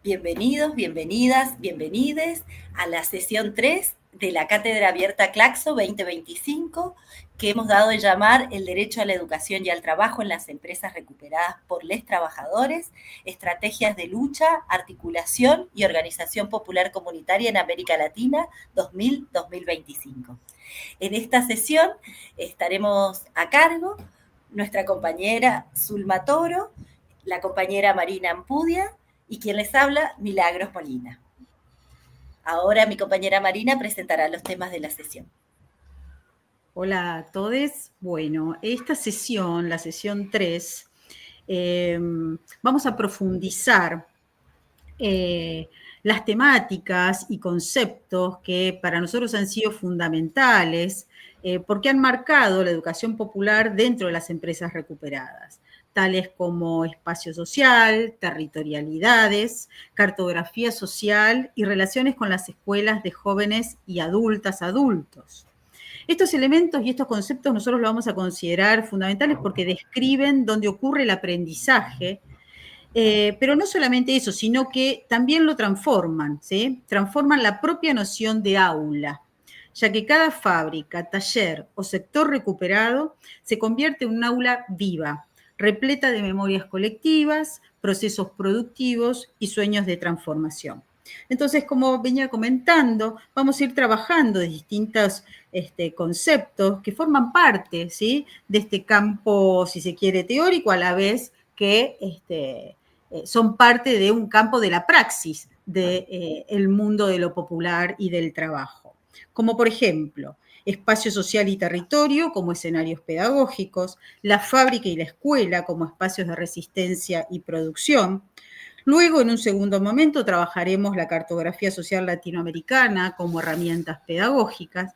Bienvenidos, bienvenidas, bienvenides a la sesión 3 de la Cátedra Abierta Claxo 2025, que hemos dado en llamar El derecho a la educación y al trabajo en las empresas recuperadas por les trabajadores, estrategias de lucha, articulación y organización popular comunitaria en América Latina 2000-2025. En esta sesión estaremos a cargo nuestra compañera Zulma Toro, la compañera Marina Ampudia, y quien les habla, Milagros Molina. Ahora mi compañera Marina presentará los temas de la sesión. Hola a todos. Bueno, esta sesión, la sesión 3, vamos a profundizar las temáticas y conceptos que para nosotros han sido fundamentales porque han marcado la educación popular dentro de las empresas recuperadas, tales como espacio social, territorialidades, cartografía social y relaciones con las escuelas de jóvenes y adultos. Estos elementos y estos conceptos nosotros los vamos a considerar fundamentales porque describen dónde ocurre el aprendizaje, pero no solamente eso, sino que también lo transforman, ¿sí? Transforman la propia noción de aula, ya que cada fábrica, taller o sector recuperado se convierte en un aula viva, repleta de memorias colectivas, procesos productivos y sueños de transformación. Entonces, como venía comentando, vamos a ir trabajando de distintos conceptos que forman parte, ¿sí?, de este campo, si se quiere, teórico, a la vez que son parte de un campo de la praxis del mundo de lo popular y del trabajo. Como por ejemplo, espacio social y territorio como escenarios pedagógicos, la fábrica y la escuela como espacios de resistencia y producción. Luego, en un segundo momento, trabajaremos la cartografía social latinoamericana como herramientas pedagógicas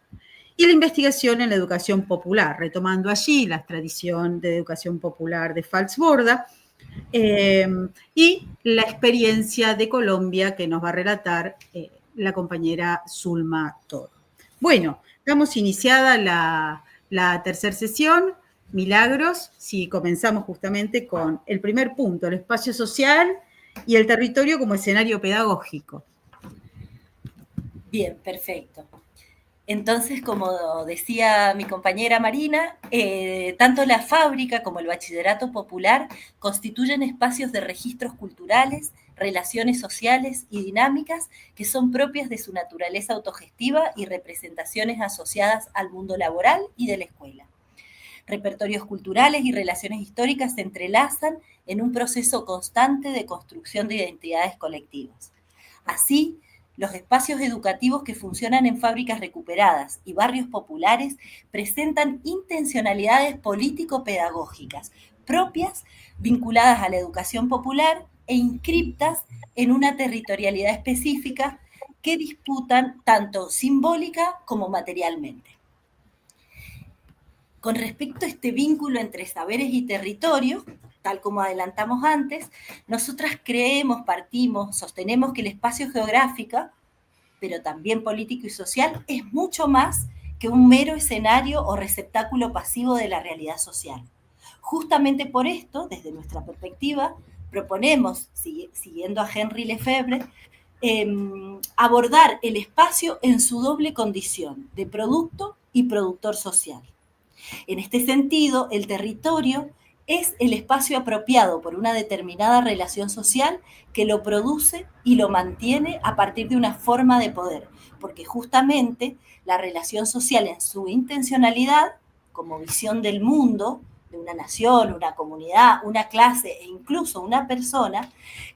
y la investigación en la educación popular, retomando allí la tradición de educación popular de Falsborda y la experiencia de Colombia que nos va a relatar la compañera Zulma Toro. Bueno, damos iniciada la tercera sesión. Milagros, si comenzamos justamente con el primer punto, el espacio social y el territorio como escenario pedagógico. Bien, perfecto. Entonces, como decía mi compañera Marina, tanto la fábrica como el bachillerato popular constituyen espacios de registros culturales, relaciones sociales y dinámicas que son propias de su naturaleza autogestiva y representaciones asociadas al mundo laboral y de la escuela. Repertorios culturales y relaciones históricas se entrelazan en un proceso constante de construcción de identidades colectivas. Así, los espacios educativos que funcionan en fábricas recuperadas y barrios populares presentan intencionalidades político-pedagógicas propias, vinculadas a la educación popular e inscriptas en una territorialidad específica que disputan tanto simbólica como materialmente. Con respecto a este vínculo entre saberes y territorio, tal como adelantamos antes, nosotras creemos, partimos, sostenemos que el espacio geográfico, pero también político y social, es mucho más que un mero escenario o receptáculo pasivo de la realidad social. Justamente por esto, desde nuestra perspectiva, proponemos, siguiendo a Henri Lefebvre, abordar el espacio en su doble condición de producto y productor social. En este sentido, el territorio es el espacio apropiado por una determinada relación social que lo produce y lo mantiene a partir de una forma de poder, porque justamente la relación social en su intencionalidad, como visión del mundo, de una nación, una comunidad, una clase e incluso una persona,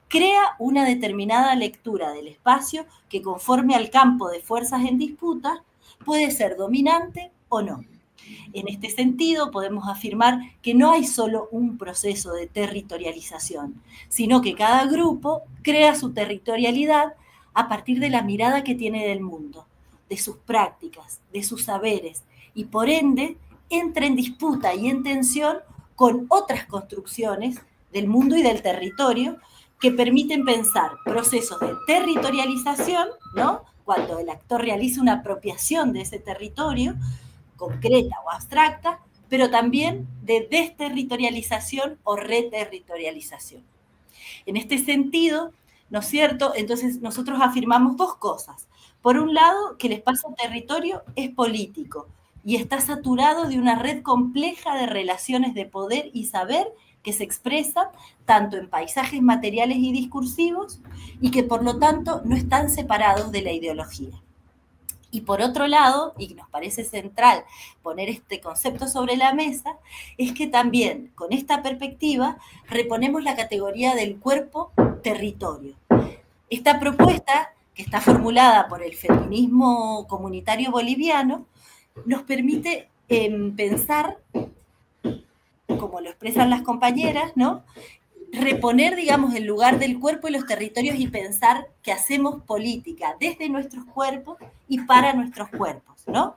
crea una determinada lectura del espacio que conforme al campo de fuerzas en disputa puede ser dominante o no. En este sentido, podemos afirmar que no hay solo un proceso de territorialización, sino que cada grupo crea su territorialidad a partir de la mirada que tiene del mundo, de sus prácticas, de sus saberes, y por ende entra en disputa y en tensión con otras construcciones del mundo y del territorio que permiten pensar procesos de territorialización, ¿no?, cuando el actor realiza una apropiación de ese territorio, concreta o abstracta, pero también de desterritorialización o reterritorialización. En este sentido, ¿no es cierto? Entonces nosotros afirmamos dos cosas. Por un lado, que el espacio-territorio es político y está saturado de una red compleja de relaciones de poder y saber que se expresan tanto en paisajes materiales y discursivos y que por lo tanto no están separados de la ideología. Y por otro lado, y nos parece central poner este concepto sobre la mesa, es que también con esta perspectiva reponemos la categoría del cuerpo-territorio. Esta propuesta, que está formulada por el feminismo comunitario boliviano, nos permite pensar, como lo expresan las compañeras, ¿no? Reponer, digamos, el lugar del cuerpo y los territorios y pensar que hacemos política desde nuestros cuerpos y para nuestros cuerpos, ¿no?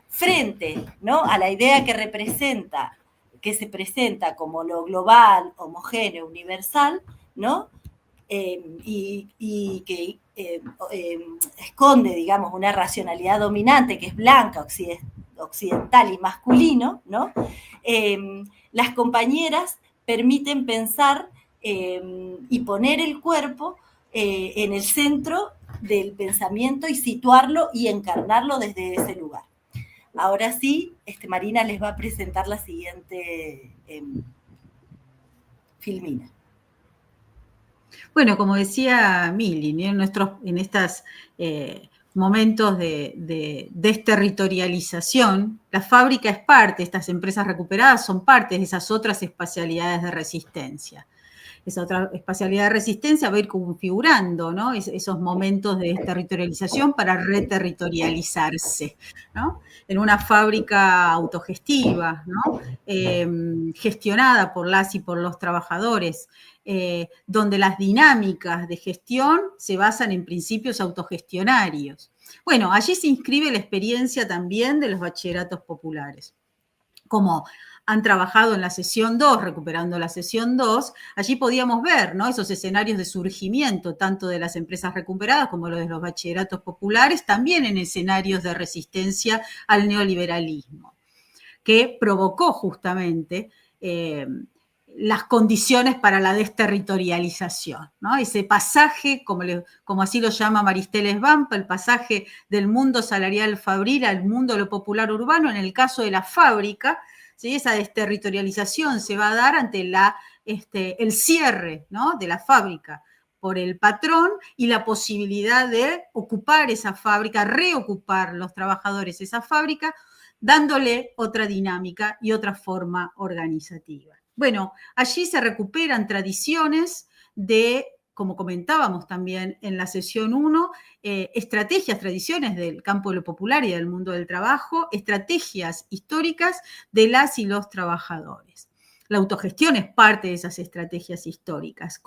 Frente, ¿no?, a la idea que representa, que se presenta como lo global, homogéneo, universal, ¿no? Y que esconde, digamos, una racionalidad dominante que es blanca, occidental y masculino, ¿no? Las compañeras permiten pensar y poner el cuerpo en el centro del pensamiento y situarlo y encarnarlo desde ese lugar. Ahora sí, Marina les va a presentar la siguiente filmina. Bueno, como decía Mili, en estos momentos de desterritorialización, la fábrica es parte, estas empresas recuperadas son parte de esas otras espacialidades de resistencia. Esa otra espacialidad de resistencia va a ir configurando, ¿no?, esos momentos de desterritorialización para reterritorializarse, ¿no?, en una fábrica autogestiva, ¿no?, gestionada por las y por los trabajadores, donde las dinámicas de gestión se basan en principios autogestionarios. Bueno, allí se inscribe la experiencia también de los bachilleratos populares. Como han trabajado en la sesión 2, recuperando la sesión 2, allí podíamos ver, ¿no?, esos escenarios de surgimiento, tanto de las empresas recuperadas como los de los bachilleratos populares, también en escenarios de resistencia al neoliberalismo, que provocó justamente las condiciones para la desterritorialización, ¿no? Ese pasaje, como así lo llama Maristeles Vampa, el pasaje del mundo salarial fabril al mundo de lo popular urbano, en el caso de la fábrica, ¿sí?, esa desterritorialización se va a dar ante el cierre, ¿no?, de la fábrica por el patrón y la posibilidad de ocupar esa fábrica, reocupar los trabajadores esa fábrica, dándole otra dinámica y otra forma organizativa. Bueno, allí se recuperan tradiciones de, como comentábamos también en la sesión 1, estrategias, tradiciones del campo de lo popular y del mundo del trabajo, estrategias históricas de las y los trabajadores. La autogestión es parte de esas estrategias históricas,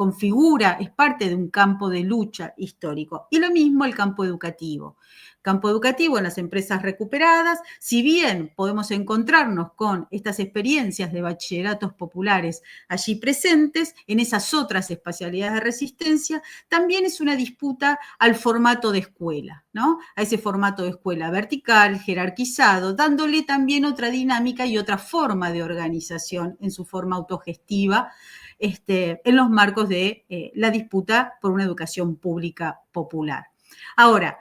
es parte de un campo de lucha histórico. Y lo mismo el campo educativo. Campo educativo en las empresas recuperadas, si bien podemos encontrarnos con estas experiencias de bachilleratos populares allí presentes, en esas otras espacialidades de resistencia, también es una disputa al formato de escuela, ¿no?, a ese formato de escuela vertical, jerarquizado, dándole también otra dinámica y otra forma de organización en su forma autogestiva, en los marcos de la disputa por una educación pública popular. Ahora,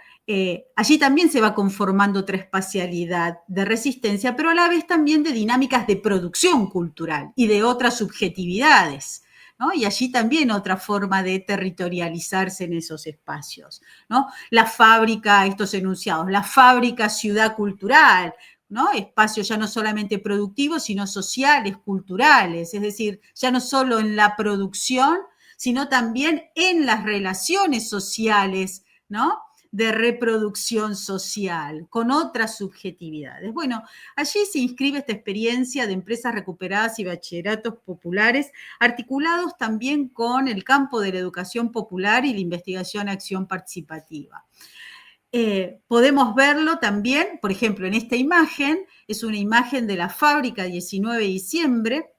allí también se va conformando otra espacialidad de resistencia, pero a la vez también de dinámicas de producción cultural y de otras subjetividades, ¿no? Y allí también otra forma de territorializarse en esos espacios, ¿no? La fábrica, estos enunciados, la fábrica ciudad cultural, ¿no?, espacios ya no solamente productivos, sino sociales, culturales, es decir, ya no solo en la producción, sino también en las relaciones sociales, ¿no?, de reproducción social, con otras subjetividades. Bueno, allí se inscribe esta experiencia de empresas recuperadas y bachilleratos populares, articulados también con el campo de la educación popular y la investigación-acción participativa. Podemos verlo también, por ejemplo, en esta imagen, es una imagen de la fábrica 19 de diciembre,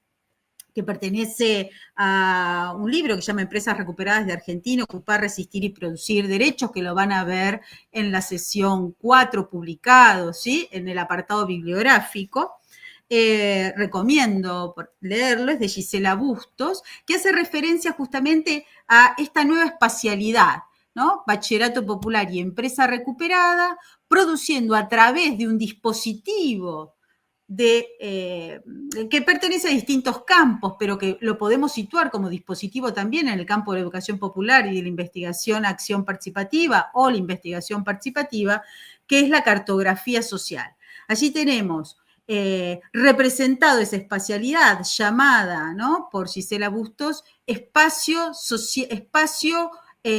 que pertenece a un libro que se llama Empresas Recuperadas de Argentina, Ocupar, Resistir y Producir Derechos, que lo van a ver en la sesión 4 publicado, ¿sí?, en el apartado bibliográfico. recomiendo leerlo, es de Gisela Bustos, que hace referencia justamente a esta nueva espacialidad, ¿no? Bachillerato popular y empresa recuperada, produciendo a través de un dispositivo que pertenece a distintos campos, pero que lo podemos situar como dispositivo también en el campo de la educación popular y de la investigación acción participativa o la investigación participativa, que es la cartografía social. Allí tenemos representado esa espacialidad llamada, ¿no?, por Gisela Bustos, espacio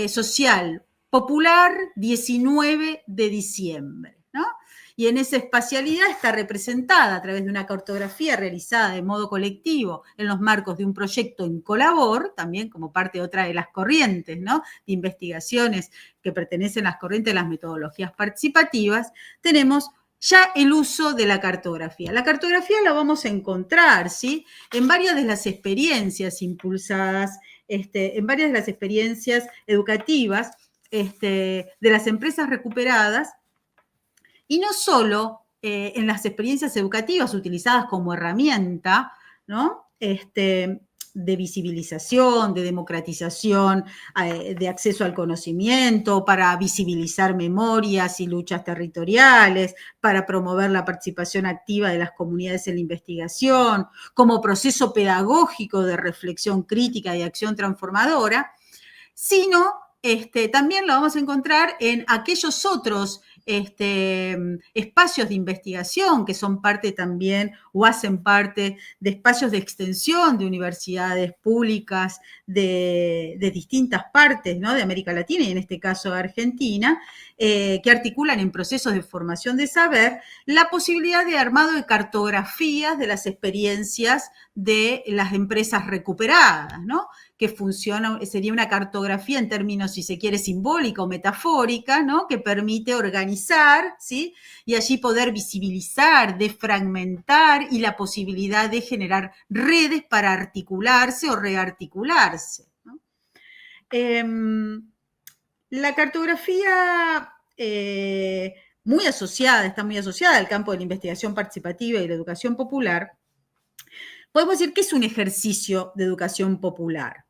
social popular 19 de diciembre, ¿no? Y en esa espacialidad está representada a través de una cartografía realizada de modo colectivo en los marcos de un proyecto en Colabor, también como parte de otra de las corrientes, ¿no?, de investigaciones que pertenecen a las corrientes de las metodologías participativas. Tenemos ya el uso de la cartografía. La cartografía la vamos a encontrar, ¿sí?, en varias de las experiencias impulsadas, en varias de las experiencias educativas de las empresas recuperadas, y no solo en las experiencias educativas utilizadas como herramienta, ¿no?, de visibilización, de democratización, de acceso al conocimiento, para visibilizar memorias y luchas territoriales, para promover la participación activa de las comunidades en la investigación, como proceso pedagógico de reflexión crítica y acción transformadora, sino también lo vamos a encontrar en aquellos otros espacios de investigación que son parte también o hacen parte de espacios de extensión de universidades públicas de distintas partes, ¿no?, de América Latina y en este caso Argentina, que articulan en procesos de formación de saber la posibilidad de armado de cartografías de las experiencias de las empresas recuperadas, ¿no?, que funciona, sería una cartografía en términos, si se quiere, simbólica o metafórica, ¿no?, que permite organizar, ¿sí?, y allí poder visibilizar, desfragmentar y la posibilidad de generar redes para articularse o rearticularse, ¿no? La cartografía está muy asociada al campo de la investigación participativa y la educación popular. Podemos decir que es un ejercicio de educación popular,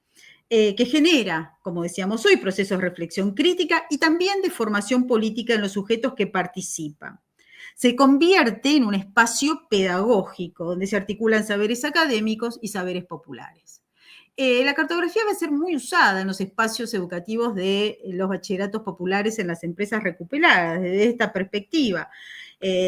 que genera, como decíamos hoy, procesos de reflexión crítica y también de formación política en los sujetos que participan. Se convierte en un espacio pedagógico donde se articulan saberes académicos y saberes populares. La cartografía va a ser muy usada en los espacios educativos de los bachilleratos populares en las empresas recuperadas, desde esta perspectiva,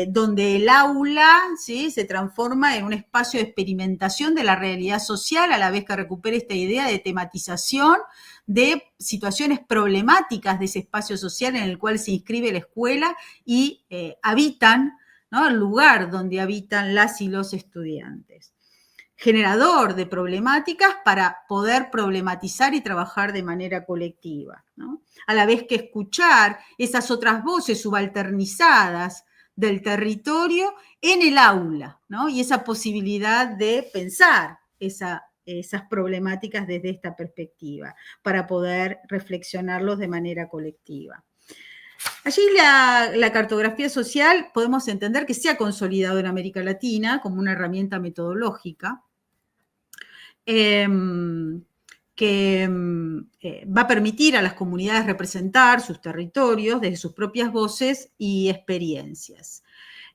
donde el aula, ¿sí?, se transforma en un espacio de experimentación de la realidad social, a la vez que recupera esta idea de tematización de situaciones problemáticas de ese espacio social en el cual se inscribe la escuela y habitan, ¿no?, el lugar donde habitan las y los estudiantes. Generador de problemáticas para poder problematizar y trabajar de manera colectiva, ¿no?, a la vez que escuchar esas otras voces subalternizadas del territorio en el aula, ¿no?, y esa posibilidad de pensar esas problemáticas desde esta perspectiva, para poder reflexionarlos de manera colectiva. Allí la cartografía social podemos entender que se ha consolidado en América Latina como una herramienta metodológica, que va a permitir a las comunidades representar sus territorios desde sus propias voces y experiencias.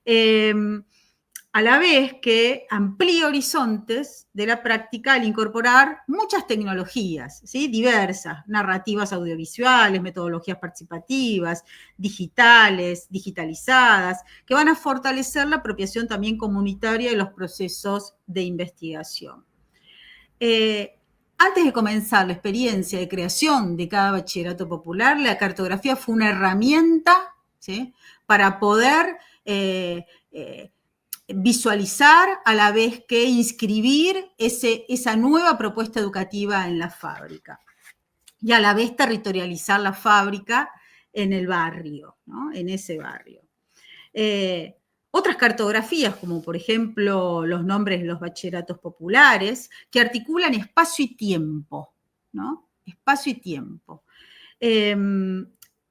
A la vez que amplía horizontes de la práctica al incorporar muchas tecnologías, ¿sí?, diversas, narrativas audiovisuales, metodologías participativas, digitales, digitalizadas, que van a fortalecer la apropiación también comunitaria de los procesos de investigación. Antes de comenzar la experiencia de creación de cada bachillerato popular, la cartografía fue una herramienta, ¿sí?, para poder visualizar a la vez que inscribir esa nueva propuesta educativa en la fábrica y a la vez territorializar la fábrica en el barrio, ¿no?, en ese barrio. Otras cartografías, como por ejemplo los nombres de los bachilleratos populares, que articulan espacio y tiempo, ¿no?, espacio y tiempo.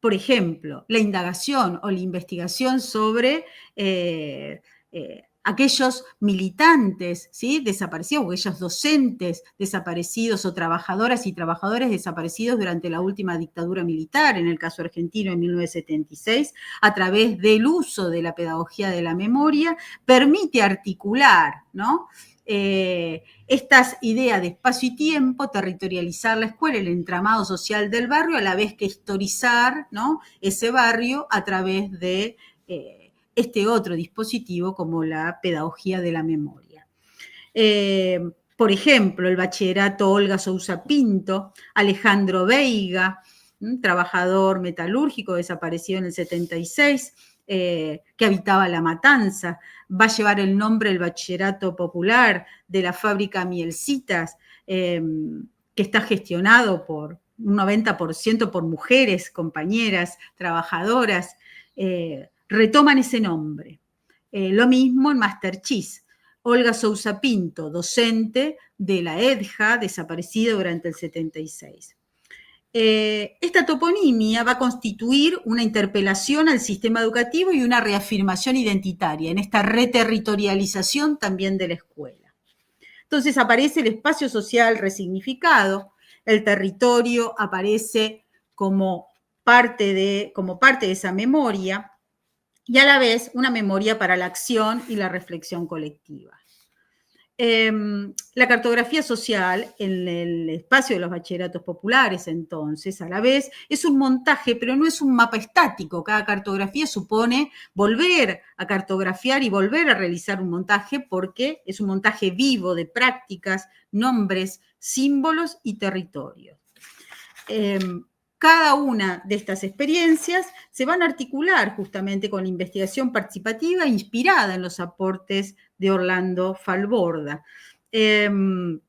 Por ejemplo, la indagación o la investigación sobre aquellos militantes, ¿sí?, desaparecidos, o aquellos docentes desaparecidos o trabajadoras y trabajadores desaparecidos durante la última dictadura militar, en el caso argentino en 1976, a través del uso de la pedagogía de la memoria, permite articular, ¿no?, estas ideas de espacio y tiempo, territorializar la escuela, el entramado social del barrio, a la vez que historizar, ¿no?, ese barrio a través de este otro dispositivo como la pedagogía de la memoria. Por ejemplo, el bachillerato Olga Sousa Pinto, Alejandro Veiga, trabajador metalúrgico desaparecido en el 76, que habitaba La Matanza, va a llevar el nombre del bachillerato popular de la fábrica Mielcitas, que está gestionado por un 90% por mujeres, compañeras, trabajadoras, retoman ese nombre. Lo mismo en Masterchis. Olga Sousa Pinto, docente de la EDJA, desaparecida durante el 76. Esta toponimia va a constituir una interpelación al sistema educativo y una reafirmación identitaria en esta reterritorialización también de la escuela. Entonces aparece el espacio social resignificado, el territorio aparece como parte de esa memoria, y a la vez una memoria para la acción y la reflexión colectiva. La cartografía social en el espacio de los bachilleratos populares, entonces, a la vez, es un montaje, pero no es un mapa estático. Cada cartografía supone volver a cartografiar y volver a realizar un montaje, porque es un montaje vivo de prácticas, nombres, símbolos y territorios. Cada una de estas experiencias se van a articular justamente con la investigación participativa inspirada en los aportes de Orlando Falborda, que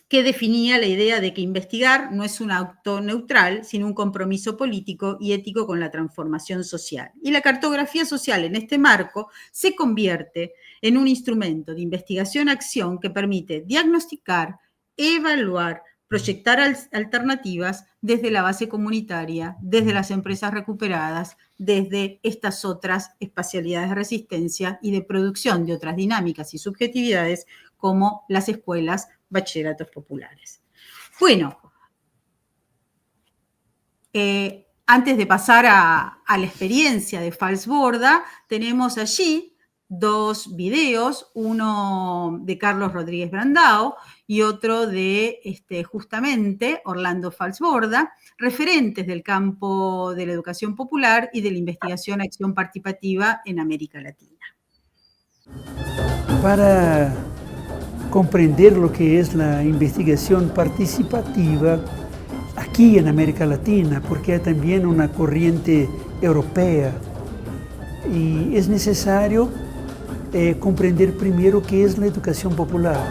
definía la idea de que investigar no es un acto neutral, sino un compromiso político y ético con la transformación social. Y la cartografía social en este marco se convierte en un instrumento de investigación-acción que permite diagnosticar, evaluar, proyectar alternativas desde la base comunitaria, desde las empresas recuperadas, desde estas otras espacialidades de resistencia y de producción de otras dinámicas y subjetividades como las escuelas, bachilleratos populares. Bueno, antes de pasar a la experiencia de Falsborda, tenemos allí dos videos, uno de Carlos Rodríguez Brandao y otro de justamente Orlando Falsborda, referentes del campo de la educación popular y de la investigación-acción participativa en América Latina. Para comprender lo que es la investigación participativa aquí en América Latina, porque hay también una corriente europea, y es necesario comprender primero qué es la educación popular.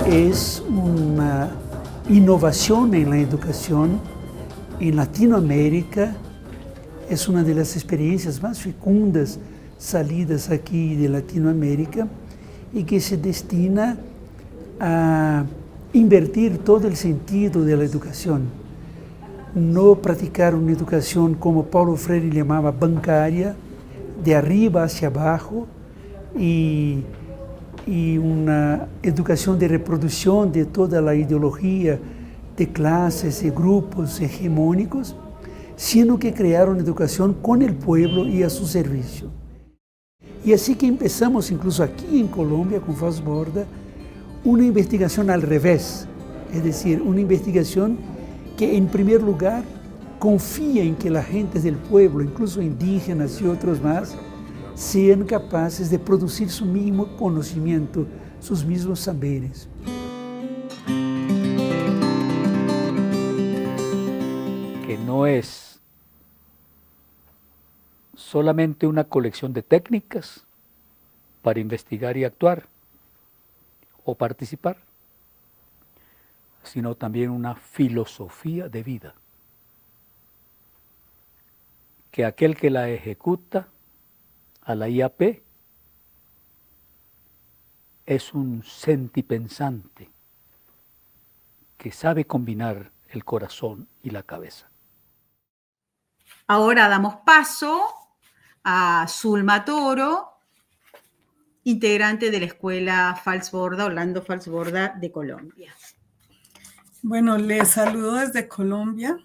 Es una innovación en la educación en Latinoamérica, es una de las experiencias más fecundas salidas aquí de Latinoamérica y que se destina a invertir todo el sentido de la educación. No practicar una educación como Paulo Freire llamaba bancaria, de arriba hacia abajo, y una educación de reproducción de toda la ideología de clases y grupos hegemónicos, sino que crear una educación con el pueblo y a su servicio. Y así que empezamos, incluso aquí en Colombia, con Falsborda, una investigación al revés, es decir, una investigación que en primer lugar confía en que las gentes del pueblo, incluso indígenas y otros más, sean capaces de producir su mismo conocimiento, sus mismos saberes. Que no es solamente una colección de técnicas para investigar y actuar o participar, sino también una filosofía de vida, que aquel que la ejecuta a la IAP es un sentipensante que sabe combinar el corazón y la cabeza. Ahora damos paso a Zulma Toro, integrante de la Escuela Falsborda, Orlando Falsborda de Colombia. Bueno, les saludo desde Colombia,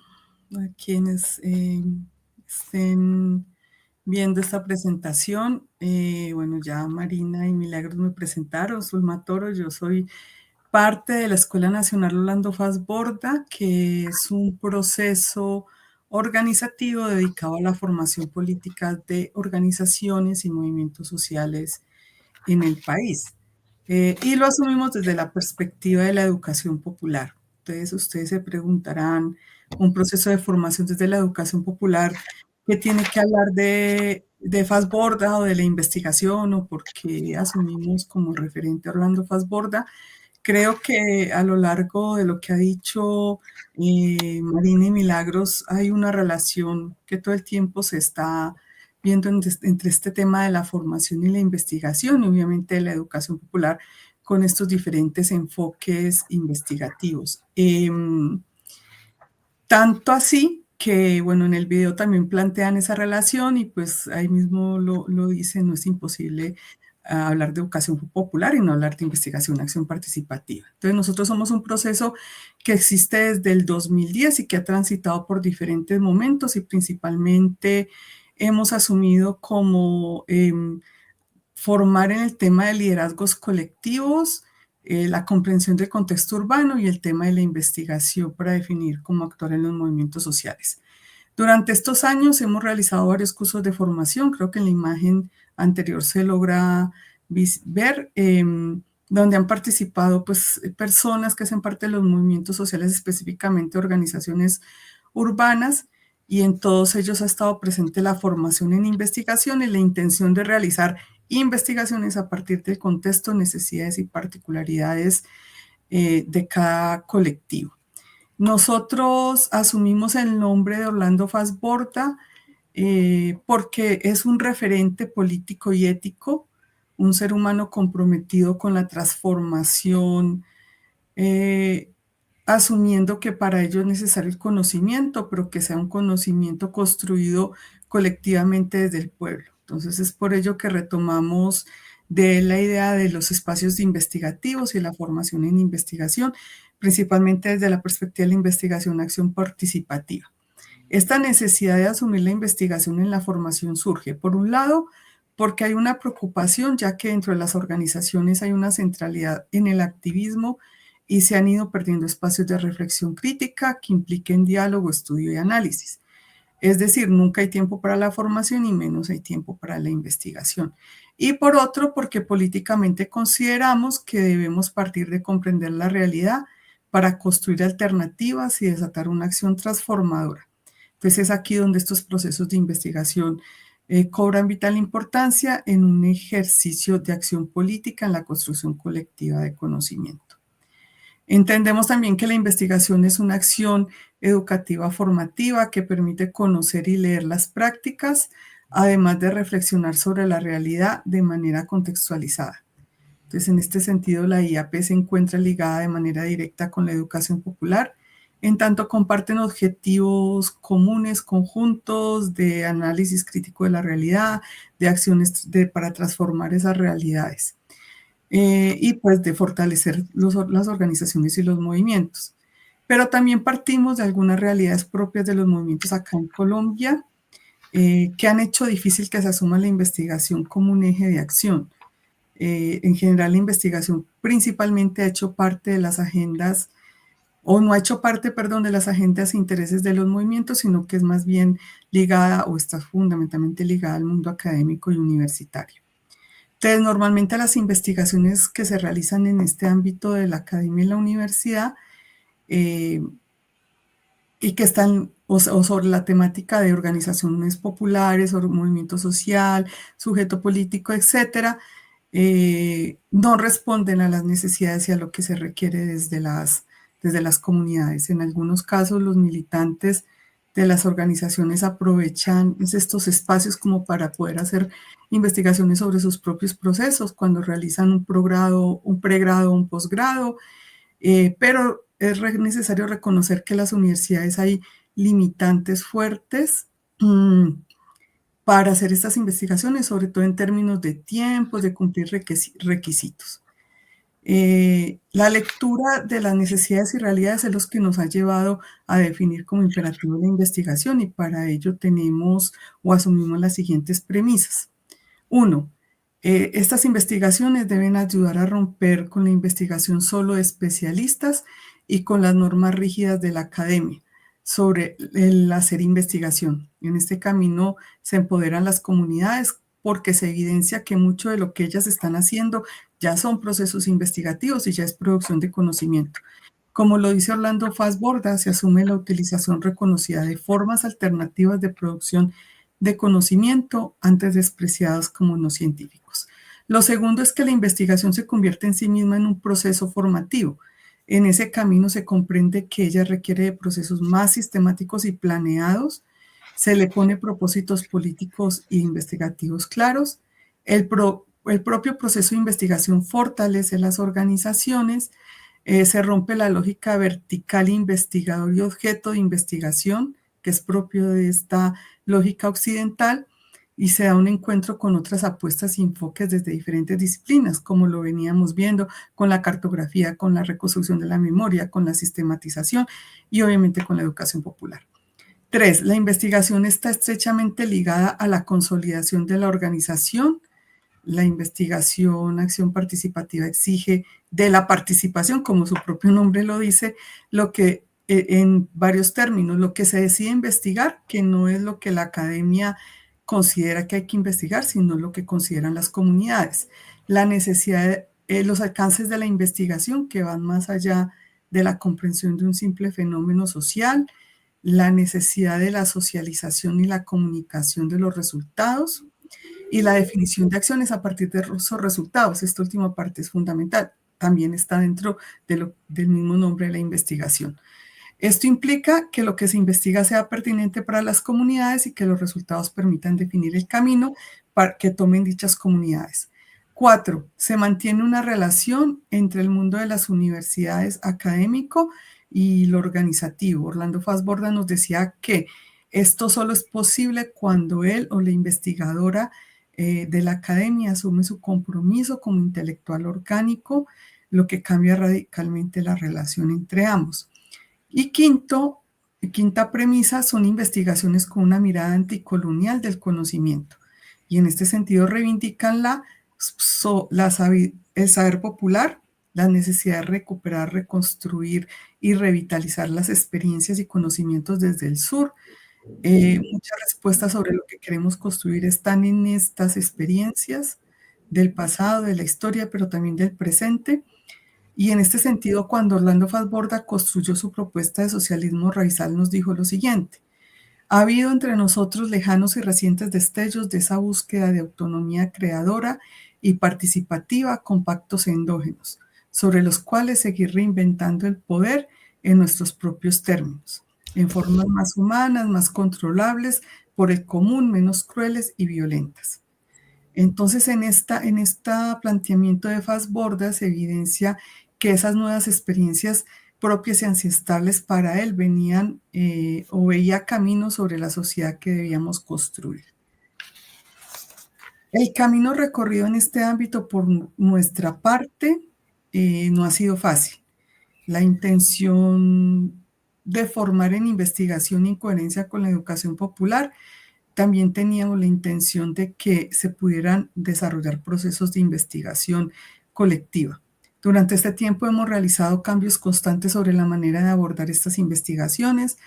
a quienes estén viendo esta presentación. Bueno, ya Marina y Milagros me presentaron, Zulma Toro, yo soy parte de la Escuela Nacional Orlando Falsborda, que es un proceso organizativo dedicado a la formación política de organizaciones y movimientos sociales en el país. Y lo asumimos desde la perspectiva de la educación popular. Entonces, ustedes se preguntarán, un proceso de formación desde la educación popular, ¿qué tiene que hablar de Falsborda o de la investigación o por qué asumimos como referente a Orlando Falsborda? Creo que a lo largo de lo que ha dicho Marina y Milagros hay una relación que todo el tiempo se está viendo entre este tema de la formación y la investigación y obviamente de la educación popular con estos diferentes enfoques investigativos. Tanto así que, bueno, en el video también plantean esa relación y pues ahí mismo lo dicen, no es imposible hablar de educación popular y no hablar de investigación, acción participativa. Entonces nosotros somos un proceso que existe desde el 2010 y que ha transitado por diferentes momentos y principalmente hemos asumido como formar en el tema de liderazgos colectivos, la comprensión del contexto urbano y el tema de la investigación para definir cómo actuar en los movimientos sociales. Durante estos años hemos realizado varios cursos de formación, creo que en la imagen anterior se logra ver, donde han participado pues, personas que hacen parte de los movimientos sociales, específicamente organizaciones urbanas, y en todos ellos ha estado presente la formación en investigación y la intención de realizar investigaciones a partir del contexto, necesidades y particularidades de cada colectivo. Nosotros asumimos el nombre de Orlando Falsborda porque es un referente político y ético, un ser humano comprometido con la transformación, asumiendo que para ello es necesario el conocimiento, pero que sea un conocimiento construido colectivamente desde el pueblo. Entonces es por ello que retomamos de la idea de los espacios investigativos y la formación en investigación, principalmente desde la perspectiva de la investigación acción participativa. Esta necesidad de asumir la investigación en la formación surge, por un lado, porque hay una preocupación, ya que dentro de las organizaciones hay una centralidad en el activismo y se han ido perdiendo espacios de reflexión crítica que impliquen diálogo, estudio y análisis. Es decir, nunca hay tiempo para la formación y menos hay tiempo para la investigación. Y por otro, porque políticamente consideramos que debemos partir de comprender la realidad para construir alternativas y desatar una acción transformadora. Entonces es aquí donde estos procesos de investigación cobran vital importancia en un ejercicio de acción política en la construcción colectiva de conocimiento. Entendemos también que la investigación es una acción educativa formativa que permite conocer y leer las prácticas, además de reflexionar sobre la realidad de manera contextualizada. Entonces, en este sentido, la IAP se encuentra ligada de manera directa con la educación popular, en tanto comparten objetivos comunes, conjuntos de análisis crítico de la realidad, de acciones para transformar esas realidades. Y pues de fortalecer las organizaciones y los movimientos. Pero también partimos de algunas realidades propias de los movimientos acá en Colombia que han hecho difícil que se asuma la investigación como un eje de acción. En general, la investigación principalmente ha hecho parte de las agendas, o no ha hecho parte, perdón, de las agendas e intereses de los movimientos, sino que es más bien ligada o está fundamentalmente ligada al mundo académico y universitario. Entonces, normalmente las investigaciones que se realizan en este ámbito de la academia y la universidad y que están o sobre la temática de organizaciones populares, o movimiento social, sujeto político, etcétera, no responden a las necesidades y a lo que se requiere desde las comunidades. En algunos casos, los militantes de las organizaciones aprovechan estos espacios como para poder hacer investigaciones sobre sus propios procesos cuando realizan un pregrado, un posgrado, pero es necesario reconocer que en las universidades hay limitantes fuertes para hacer estas investigaciones, sobre todo en términos de tiempos, de cumplir requisitos. La lectura de las necesidades y realidades es lo que nos ha llevado a definir como imperativo la investigación, y para ello tenemos o asumimos las siguientes premisas. 1. Estas investigaciones deben ayudar a romper con la investigación solo de especialistas y con las normas rígidas de la academia sobre el hacer investigación. En este camino se empoderan las comunidades porque se evidencia que mucho de lo que ellas están haciendo ya son procesos investigativos y ya es producción de conocimiento. Como lo dice Orlando Fassborda, se asume la utilización reconocida de formas alternativas de producción de conocimiento antes despreciadas como no científicos. Lo segundo es que la investigación se convierte en sí misma en un proceso formativo. En ese camino se comprende que ella requiere de procesos más sistemáticos y planeados, se le pone propósitos políticos e investigativos claros, el propio proceso de investigación fortalece las organizaciones, se rompe la lógica vertical investigador y objeto de investigación, que es propio de esta lógica occidental, y se da un encuentro con otras apuestas y enfoques desde diferentes disciplinas, como lo veníamos viendo con la cartografía, con la reconstrucción de la memoria, con la sistematización y obviamente con la educación popular. 3. La investigación está estrechamente ligada a la consolidación de la organización. La investigación, acción participativa exige de la participación, como su propio nombre lo dice, lo que en varios términos, lo que se decide investigar, que no es lo que la academia considera que hay que investigar, sino lo que consideran las comunidades. La necesidad, los alcances de la investigación que van más allá de la comprensión de un simple fenómeno social, la necesidad de la socialización y la comunicación de los resultados, y la definición de acciones a partir de esos resultados. Esta última parte es fundamental. También está dentro del mismo nombre de la investigación. Esto implica que lo que se investiga sea pertinente para las comunidades y que los resultados permitan definir el camino para que tomen dichas comunidades. 4. Se mantiene una relación entre el mundo de las universidades académico y lo organizativo. Orlando Fassborda nos decía que esto solo es posible cuando él o la investigadora de la academia asume su compromiso como intelectual orgánico, lo que cambia radicalmente la relación entre ambos. Y quinta premisa son investigaciones con una mirada anticolonial del conocimiento. Y en este sentido reivindican el saber popular, la necesidad de recuperar, reconstruir y revitalizar las experiencias y conocimientos desde el sur. Muchas respuestas sobre lo que queremos construir están en estas experiencias del pasado, de la historia, pero también del presente. Y en este sentido, cuando Orlando Fassborda construyó su propuesta de socialismo raizal, nos dijo lo siguiente: ha habido entre nosotros lejanos y recientes destellos de esa búsqueda de autonomía creadora y participativa con pactos endógenos, sobre los cuales seguir reinventando el poder en nuestros propios términos, en formas más humanas, más controlables por el común, menos crueles y violentas. Entonces, en este planteamiento de Fassborda se evidencia que esas nuevas experiencias propias y ancestrales para él venían o veía caminos sobre la sociedad que debíamos construir. El camino recorrido en este ámbito por nuestra parte no ha sido fácil. La intención de formar en investigación y en coherencia con la educación popular, también teníamos la intención de que se pudieran desarrollar procesos de investigación colectiva. Durante este tiempo hemos realizado cambios constantes sobre la manera de abordar estas investigaciones,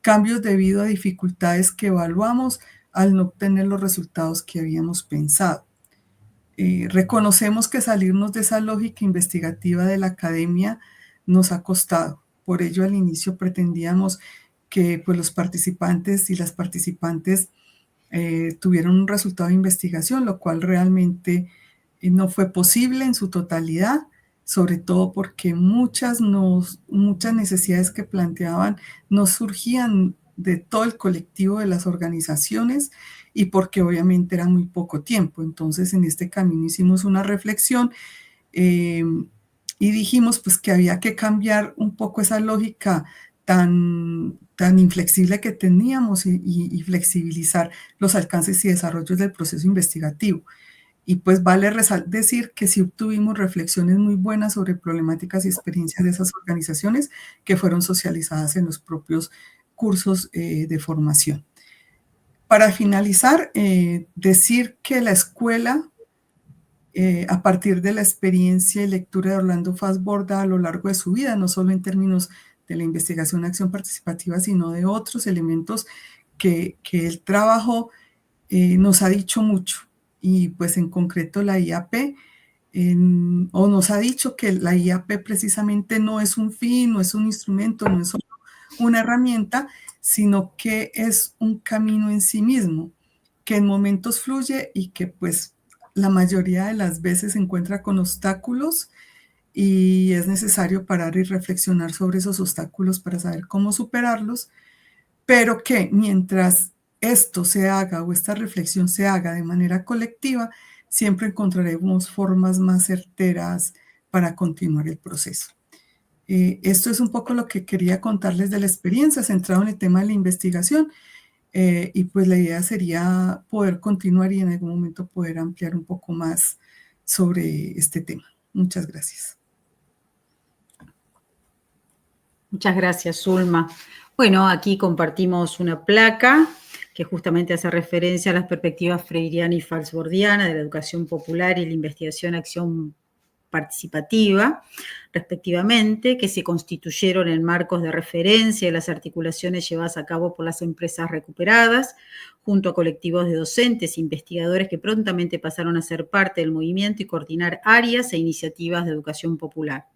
cambios debido a dificultades que evaluamos al no obtener los resultados que habíamos pensado. Reconocemos que salirnos de esa lógica investigativa de la academia nos ha costado. Por ello, al inicio pretendíamos que pues, los participantes y las participantes tuvieron un resultado de investigación, lo cual realmente no fue posible en su totalidad, sobre todo porque muchas necesidades que planteaban no surgían de todo el colectivo de las organizaciones y porque obviamente era muy poco tiempo. Entonces, en este camino hicimos una reflexión y dijimos pues que había que cambiar un poco esa lógica tan inflexible que teníamos y flexibilizar los alcances y desarrollos del proceso investigativo. Y pues vale decir que sí obtuvimos reflexiones muy buenas sobre problemáticas y experiencias de esas organizaciones que fueron socializadas en los propios cursos de formación. Para finalizar, decir que la escuela, a partir de la experiencia y lectura de Orlando Fassborda a lo largo de su vida, no solo en términos de la investigación y acción participativa, sino de otros elementos que el trabajo nos ha dicho mucho. Y pues en concreto la IAP, o nos ha dicho que la IAP precisamente no es un fin, no es un instrumento, no es solo una herramienta, sino que es un camino en sí mismo, que en momentos fluye y que pues la mayoría de las veces se encuentra con obstáculos y es necesario parar y reflexionar sobre esos obstáculos para saber cómo superarlos, pero que mientras esto se haga o esta reflexión se haga de manera colectiva, siempre encontraremos formas más certeras para continuar el proceso. Esto es un poco lo que quería contarles de la experiencia, centrado en el tema de la investigación, y pues la idea sería poder continuar y en algún momento poder ampliar un poco más sobre este tema. Muchas gracias. Muchas gracias, Zulma. Bueno, aquí compartimos una placa que justamente hace referencia a las perspectivas freiriana y falsbordiana de la educación popular y la investigación-acción participativa, respectivamente, que se constituyeron en marcos de referencia de las articulaciones llevadas a cabo por las empresas recuperadas, junto a colectivos de docentes e investigadores que prontamente pasaron a ser parte del movimiento y coordinar áreas e iniciativas de educación popular.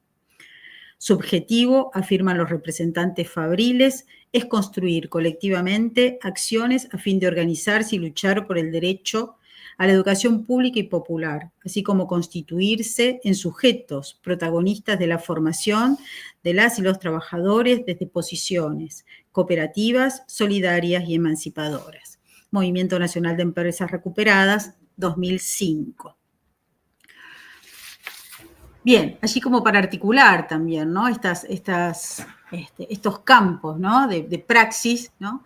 Su objetivo, afirman los representantes fabriles, es construir colectivamente acciones a fin de organizarse y luchar por el derecho a la educación pública y popular, así como constituirse en sujetos protagonistas de la formación de las y los trabajadores desde posiciones cooperativas, solidarias y emancipadoras. Movimiento Nacional de Empresas Recuperadas, 2005. Bien, así como para articular también, ¿no? Estos campos, ¿no? de praxis, ¿no?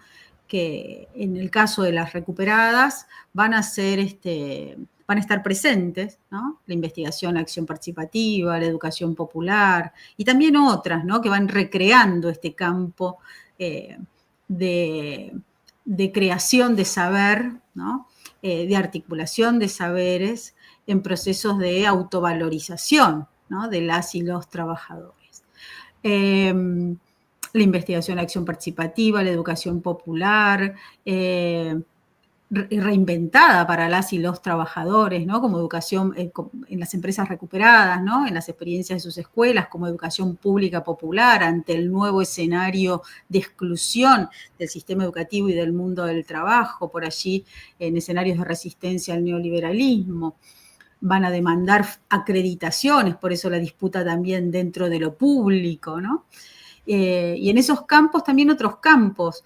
Que en el caso de las recuperadas van a estar presentes, ¿no? La investigación, la acción participativa, la educación popular y también otras, ¿no? Que van recreando este campo de creación de saber, ¿no? De articulación de saberes en procesos de autovalorización, ¿no? De las y los trabajadores. La investigación, la acción participativa, la educación popular, reinventada para las y los trabajadores, ¿no? Como educación en las empresas recuperadas, ¿no? En las experiencias de sus escuelas, como educación pública popular ante el nuevo escenario de exclusión del sistema educativo y del mundo del trabajo, por allí en escenarios de resistencia al neoliberalismo. Van a demandar acreditaciones, por eso la disputa también dentro de lo público, ¿no? Y en esos campos también otros campos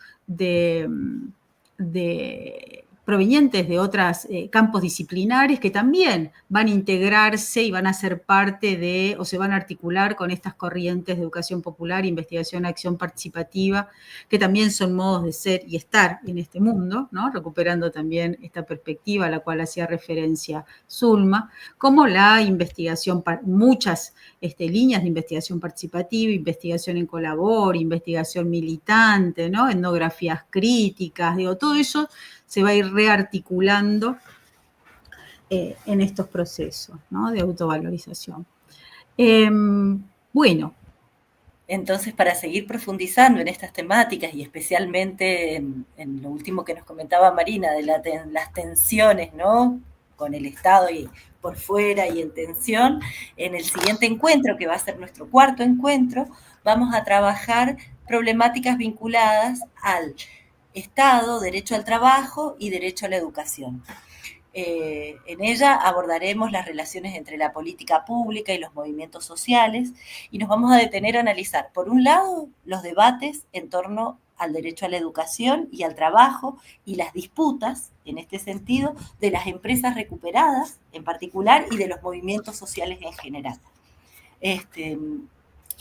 provenientes de otros campos disciplinares que también van a integrarse y van a ser parte de, o se van a articular con estas corrientes de educación popular, investigación, acción participativa, que también son modos de ser y estar en este mundo, ¿no? Recuperando también esta perspectiva a la cual hacía referencia Zulma, como la investigación, muchas líneas de investigación participativa, investigación en colabor, investigación militante, ¿no? Etnografías críticas, todo eso se va a ir rearticulando en estos procesos, ¿no? De autovalorización. Bueno. Entonces, para seguir profundizando en estas temáticas y especialmente en lo último que nos comentaba Marina, de las tensiones, ¿no? Con el Estado y por fuera y en tensión, en el siguiente encuentro, que va a ser nuestro cuarto encuentro, vamos a trabajar problemáticas vinculadas al Estado, derecho al trabajo y derecho a la educación. En ella abordaremos las relaciones entre la política pública y los movimientos sociales y nos vamos a detener a analizar, por un lado, los debates en torno al derecho a la educación y al trabajo y las disputas, en este sentido, de las empresas recuperadas en particular y de los movimientos sociales en general.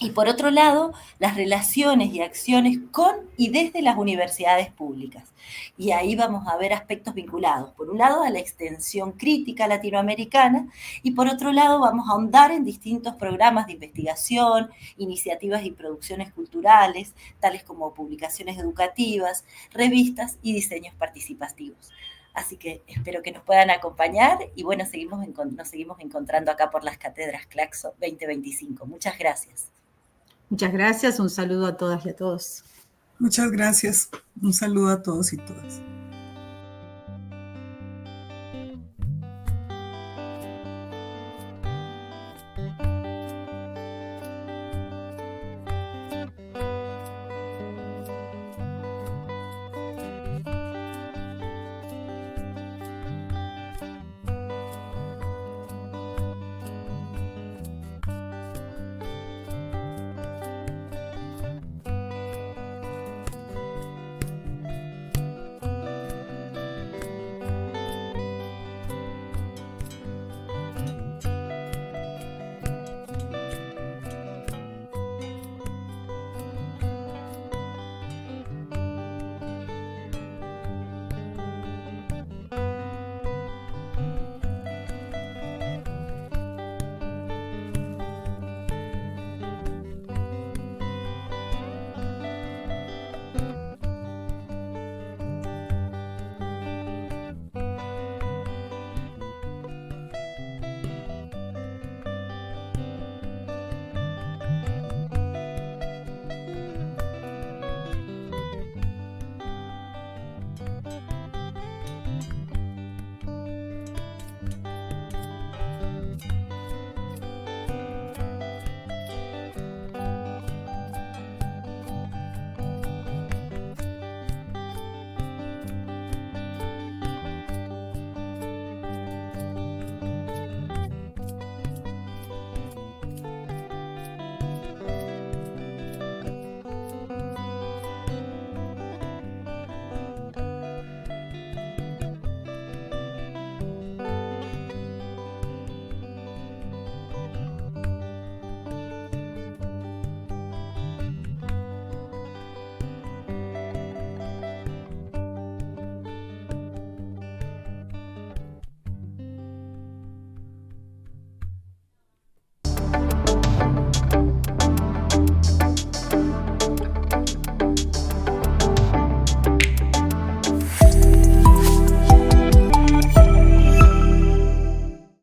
Y por otro lado, las relaciones y acciones con y desde las universidades públicas. Y ahí vamos a ver aspectos vinculados, por un lado, a la extensión crítica latinoamericana, y por otro lado, vamos a ahondar en distintos programas de investigación, iniciativas y producciones culturales, tales como publicaciones educativas, revistas y diseños participativos. Así que espero que nos puedan acompañar y bueno, nos seguimos encontrando acá por las Cátedras Claxo 2025. Muchas gracias. Muchas gracias, un saludo a todas y a todos. Muchas gracias. Un saludo a todos y todas.